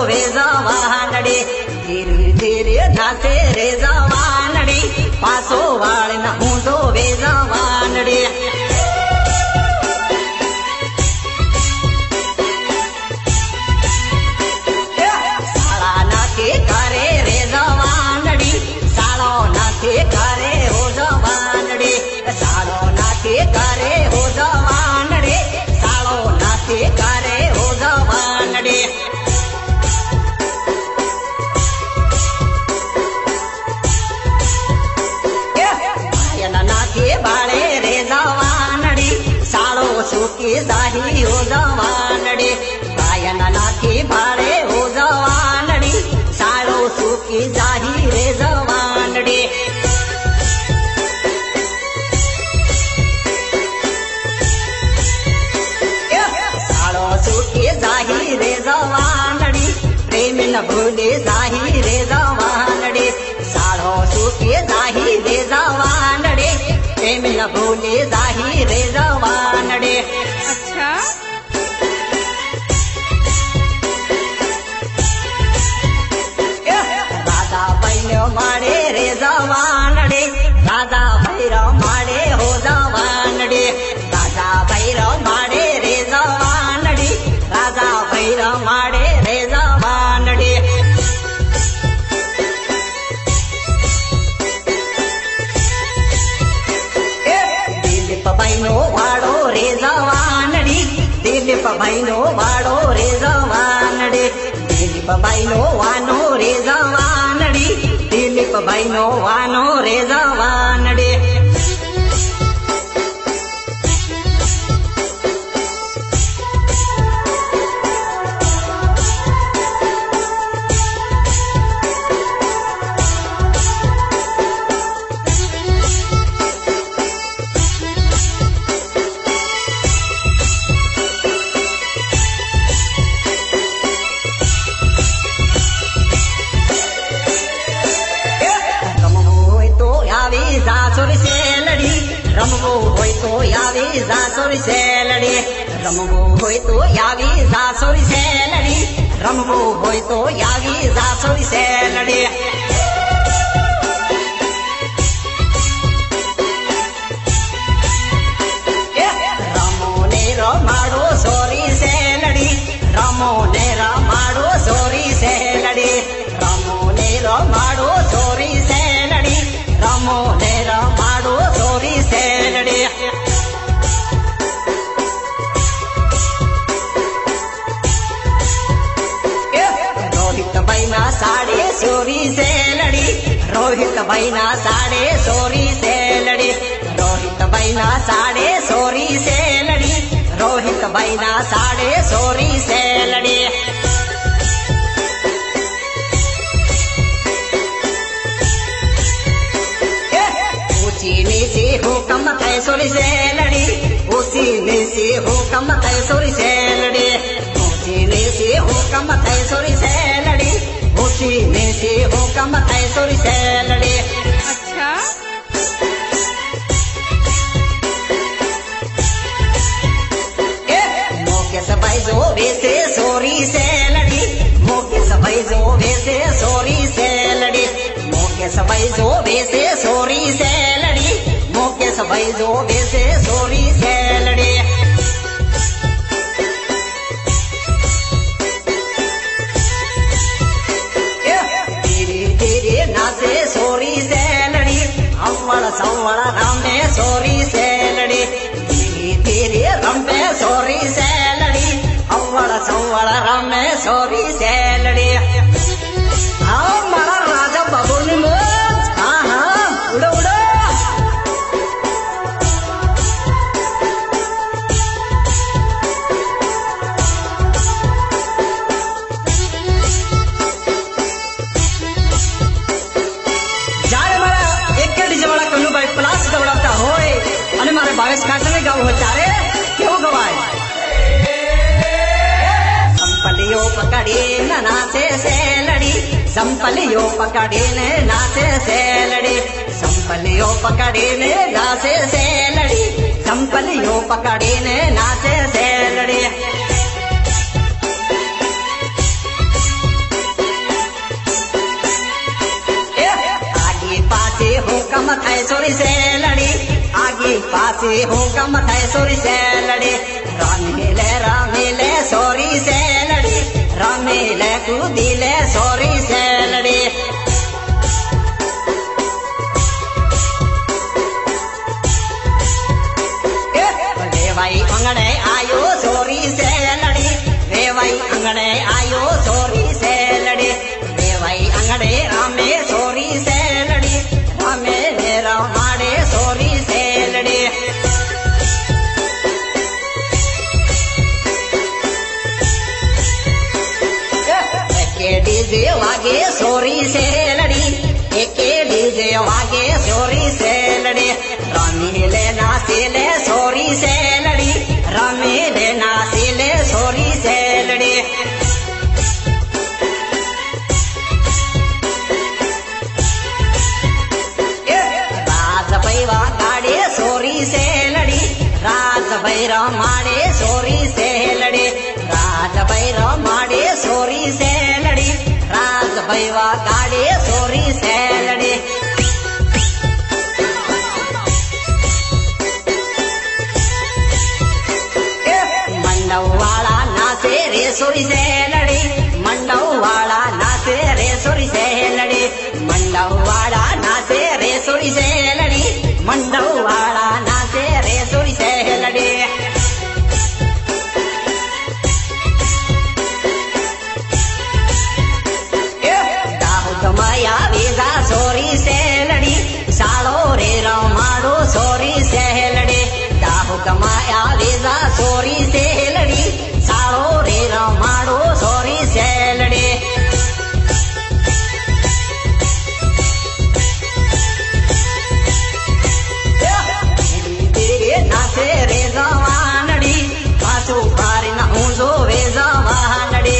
वे जवानड़ी धीरे धीरे नाचे रे जवानड़ी पासो वाल न ऊंधो वे जवानड़ी साला नाचे करे रे जवानड़ी सालो नाचे करे हो जवानड़ी सालो नाचे करे हो जवानड़ी सालो नाचे करे हो जवानड़ी नाचे बाळे रे जवानड़ी सालो सुखी जाही हो जवानड़ी गायन नाचे बाळे हो जवानड़ी सालो सुखी जाही रे जवानड़ी सालो सुखी जाही रे जवानड़ी प्रेम न भूले जाही रे जवानड़ी सालो सुखी जाही रे जवानड़ी प्रेम न भूले जाही रे जवानड़ी। अच्छा राजा भैरो माड़े रे जवानड़ी राजा भैरो माड़े हो जवानड़ी राजा भैरो माड़े रे जवानड़ी राजा भैरो माड़े रे जवानड़ी दिलीप भाईनो वाड़ो रे जवानड़ी दिलीप भाईनो वाड़ो रे जवानड़ी दिलीप भाईनो वानो रे जवानड़ी दिलीप भाईनो वानो रे जवानड़ी जासुर से लड़ी रमवो होय तो यावी जासुर से लड़ी रमवो होय तो यावी जासुर से लड़ी रमवो होय तो यावी जासुर से लड़ी रामो ने रमाड़ो सोरी से लड़ी रामो ने रमाड़ो सोरी से लड़ी रामो ने रमाड़ो सोरी से लड़ी रामो ने रमाड़ो सोरी से लड़ी रोहित भाईना साड़े सोरी से लड़ी रोहित भाईना साड़े सोरी से लड़ी रोहित भाईना साड़े सोरी से लड़ी रोहित भाईना साड़े सोरी से लड़ी उसी से हुक्म थे सोरी से लड़ी उसी ने से हुक्म थे सोरी से लड़ी उसी ने से हुक्म थे सोरी से लड़ी उसी ने से हुक्म थे सोरी से लड़ी। अच्छा मुकेश भाई जो वैसे सोरी से लड़ी मुकेश भाई जो वैसे सोरी से लड़ी मुकेश भाई जो वैसे सोरी से लड़ी मुकेश भाई जो वैसे सोरी से लड़ी धीरे धीरे नाचे सोरी से लड़ी अव्वल सव्वल रामे सोरी से लड़ी धीरे धीरे रंबे सोरी से लड़ी अव्वल सव्वल रामे सोरी से लड़ी। हाँ मारा राजा बाबू ने हाँ हाँ उड़ो उड़ो जाने मारा एक डीजे वाला कन्नू भाई प्लास दौड़ाता होए अने मारे बावेश काटने गाँव हो चारे क्यों गवाए संपलियो पकड़ी न नाचे से लड़ी संपलियो पकड़ी ने नाचे से लड़ी संपलियो पकड़ी ने नाचे से लड़ी संपलियो पकड़ी ने नाचे से लड़ी। सोरी से लड़ी आगे पासे हूँ कम थाय सोरी से लड़ी रामेले सोरी से लड़ी रामेले कूदीले सोरी से लड़ी वेवाई अंगड़े आयो सोरी से लड़ी वेवाई अंगड़े आयो सोरी से लड़ी वेवाई अंगड़े रामे सोरी से लड़ी रामे रामाड़े सोरी से लड़ी एके डीजे वागे सोरी से लड़ी एके डीजे वागे सोरी से लड़ी रामीले नाचीले सोरी से लड़ी रामीले नाचीले सोरी से लड़ी राज भैवा गाड़े सोरी से लड़ी राज भैरव माड़े सोरी से लड़ी राज भैरव माड़े सोरी से लड़ी राज भैवा गाड़े सोरी से लड़ी मंडवाड़ा नाचे रे सोरी से लड़ी मंडवाड़ा नाचे रे सोरी से लड़ी मंडवाड़ा नाचे रे सोरी से लड़ी मंडवाड़ा नाचे रे सोरी से लड़ी दाऊद माया वेजा सोरी से लड़ी साड़ो रे रमाड़ो सोरी से लड़ी दाऊद माया वेजा सोरी से लड़ी साड़ो रे रमाड़ो सोरी से लड़ी नाचे रे जवानड़ी पाछो पारी ना ऊंजो वे जवानड़ी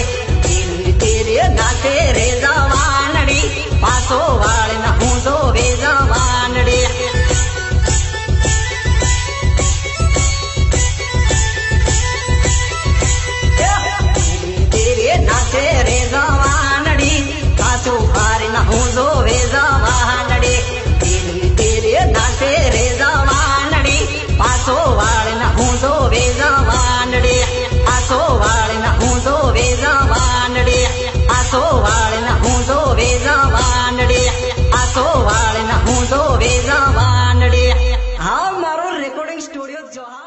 तेरे नाचे रे जवानड़ी पाछो वाली ना ऊंजो वे जवानड़ी तेरे नाचे रे जवानड़ी पाछो पारी ना ऊंजो वे जवानड़ी तेरे नाचे रे जवानड़ी पाछो वाली ना ऊंजो वे जवानड़ी पाछो वाली ना ऊंजो वे जवानड़ी पाछो वाली ना ऊंजो वे जवानड़ी पाछो वाली ना ऊंजो वे जवानड़ी हाँ मारो रिकॉर्डिंग स्टूडियो जोहार।